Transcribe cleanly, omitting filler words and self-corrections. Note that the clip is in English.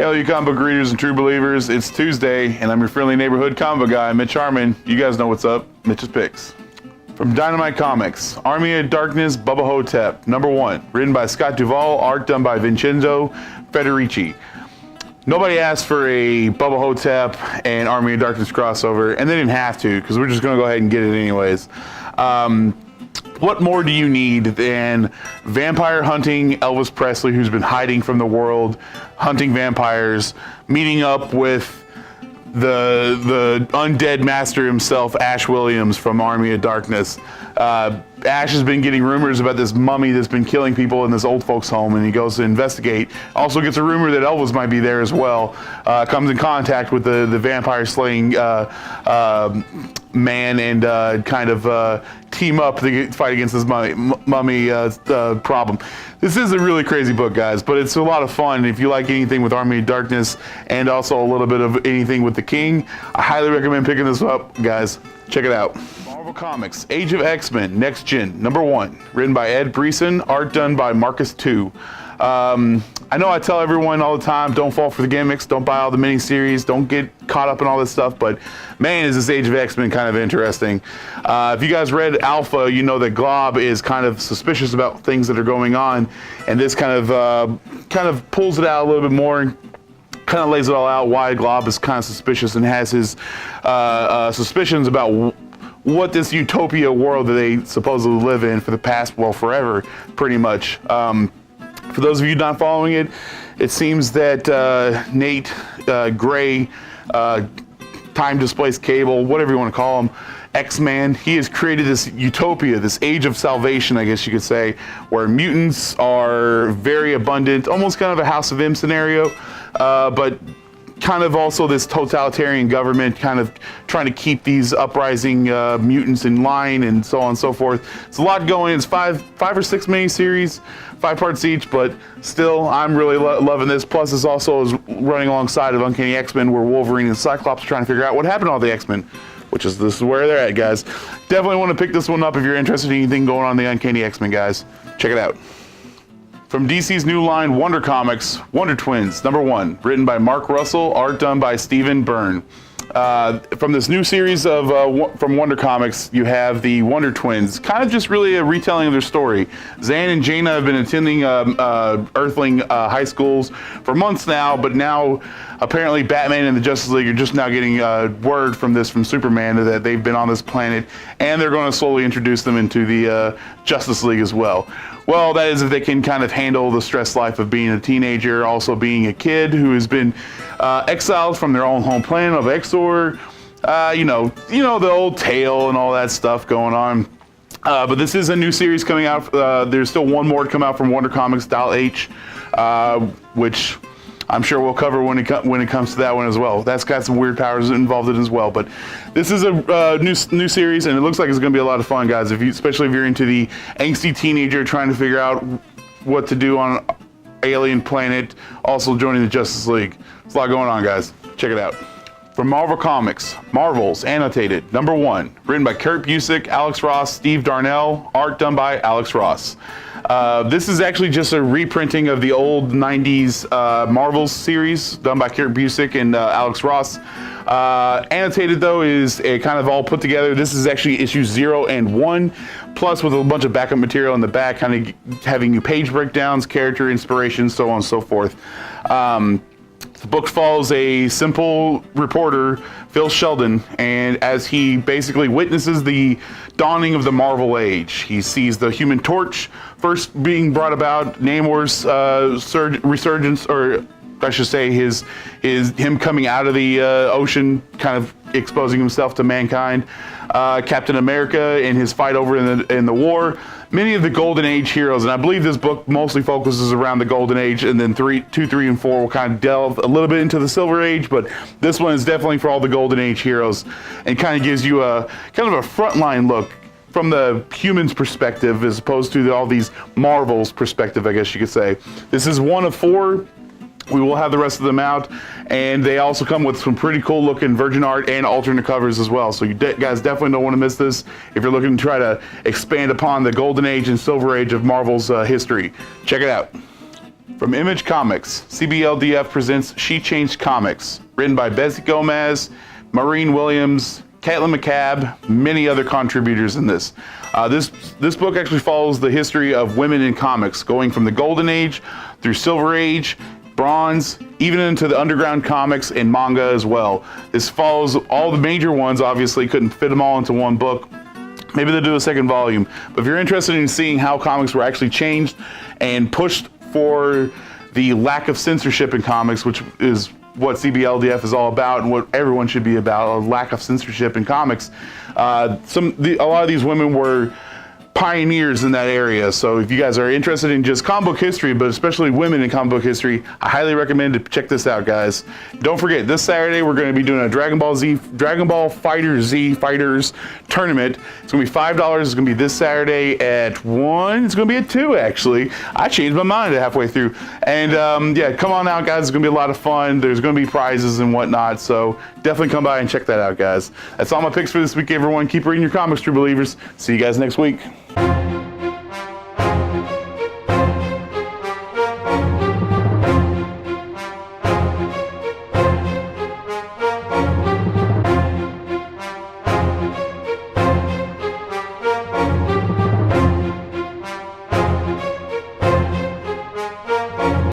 Hell, you comic book readers and true believers, it's Tuesday, and I'm your friendly neighborhood comic book guy, Mitch Harmon. You guys know what's up. Mitch's Picks. From Dynamite Comics, Army of Darkness, Bubba Hotep, #1. Written by Scott Duvall, art done by Vincenzo Federici. Nobody asked for a Bubba Hotep and Army of Darkness crossover, and they didn't have to, because we're just going to go ahead and get it anyways. What more do you need than vampire hunting Elvis Presley, who's been hiding from the world, hunting vampires, meeting up with the undead master himself, Ash Williams from Army of Darkness. Ash has been getting rumors about this mummy that's been killing people in this old folks home, and he goes to investigate. Also gets a rumor that Elvis might be there as well. Comes in contact with the vampire slaying man, and kind of team up to fight against this mummy problem. This is a really crazy book, guys, but it's a lot of fun. If you like anything with Army of Darkness and also a little bit of anything with the King, I highly recommend picking this up, guys. Check it out. Marvel Comics, Age of X-Men, Next Gen, #1. Written by Ed Brisson, art done by Marcus 2. I know I tell everyone all the time, don't fall for the gimmicks, don't buy all the miniseries, don't get caught up in all this stuff, but man, is this Age of X-Men kind of interesting. If you guys read Alpha, you know that Glob is kind of suspicious about things that are going on, and this kind of pulls it out a little bit more and kind of lays it all out why Glob is kind of suspicious and has his suspicions about what this utopia world that they supposedly live in for the past, well, forever, pretty much. For those of you not following it, it seems that Nate Gray, time-displaced Cable, whatever you want to call him, X-Man, he has created this utopia, this age of salvation, I guess you could say, where mutants are very abundant, almost kind of a House of M scenario, but kind of also this totalitarian government kind of trying to keep these uprising mutants in line and so on and so forth. It's a lot going. It's five or six miniseries, 5 parts each, but still, I'm really loving this. Plus, this also is running alongside of Uncanny X-Men, where Wolverine and Cyclops are trying to figure out what happened to all the X-Men, this is where they're at, guys. Definitely want to pick this one up if you're interested in anything going on in the Uncanny X-Men, guys. Check it out. From DC's new line, Wonder Comics, Wonder Twins, #1. Written by Mark Russell, art done by Stephen Byrne. From this new series of from Wonder Comics, you have the Wonder Twins, kind of just really a retelling of their story. Zan and Jaina have been attending Earthling high schools for months now, but now apparently Batman and the Justice League are just now getting word from Superman that they've been on this planet, and they're going to slowly introduce them into the Justice League as well. Well, that is if they can kind of handle the stress life of being a teenager, also being a kid who has been exiled from their own home planet of Exor. You know the old tale and all that stuff going on. But this is a new series coming out. There's still one more to come out from Wonder Comics Dial H, which I'm sure we'll cover when it comes to that one as well. That's got some weird powers involved in it as well. But this is a new series, and it looks like it's going to be a lot of fun, guys. Especially if you're into the angsty teenager trying to figure out what to do on an alien planet, also joining the Justice League. There's a lot going on, guys. Check it out. From Marvel Comics, Marvels Annotated, #1. Written by Kurt Busiek, Alex Ross, Steve Darnell, art done by Alex Ross. This is actually just a reprinting of the old 90s Marvels series done by Kurt Busiek and Alex Ross. Annotated, though, is a kind of all put together. This is actually issues 0 and 1, plus with a bunch of backup material in the back, kind of having you page breakdowns, character inspiration, so on and so forth. The book follows a simple reporter, Phil Sheldon, and as he basically witnesses the dawning of the Marvel Age. He sees the Human Torch first being brought about, Namor's resurgence, or I should say him coming out of the ocean, kind of exposing himself to mankind, Captain America in his fight over in the war, many of the Golden Age heroes, and I believe this book mostly focuses around the Golden Age, and then 2, 3, and 4 will kind of delve a little bit into the Silver Age, but this one is definitely for all the Golden Age heroes, and kind of gives you a kind of a frontline look from the humans' perspective as opposed to all these Marvels perspective, I guess you could say. This is 1 of 4. We will have the rest of them out, and they also come with some pretty cool looking virgin art and alternate covers as well. So you guys definitely don't want to miss this if you're looking to try to expand upon the Golden Age and Silver Age of Marvel's history. Check it out. From Image Comics, CBLDF presents She Changed Comics, written by Bessie Gomez, Maureen Williams, Caitlin McCabe, many other contributors in this. This book actually follows the history of women in comics, going from the Golden Age through Silver Age, Bronze, even into the underground comics and manga as well. This follows all the major ones, obviously couldn't fit them all into one book. Maybe they'll do a second volume. But if you're interested in seeing how comics were actually changed and pushed for the lack of censorship in comics, which is what CBLDF is all about and what everyone should be about, a lack of censorship in comics. A lot of these women were pioneers in that area. So if you guys are interested in just comic book history, but especially women in comic book history, I highly recommend to check this out, guys. Don't forget, this Saturday we're going to be doing a Dragon Ball FighterZ Fighters tournament. It's going to be $5. It's going to be this Saturday at 1. It's going to be at 2, actually. I changed my mind halfway through. And yeah, come on out, guys. It's going to be a lot of fun. There's going to be prizes and whatnot. So definitely come by and check that out, guys. That's all my picks for this week, everyone. Keep reading your comics, true believers. See you guys next week.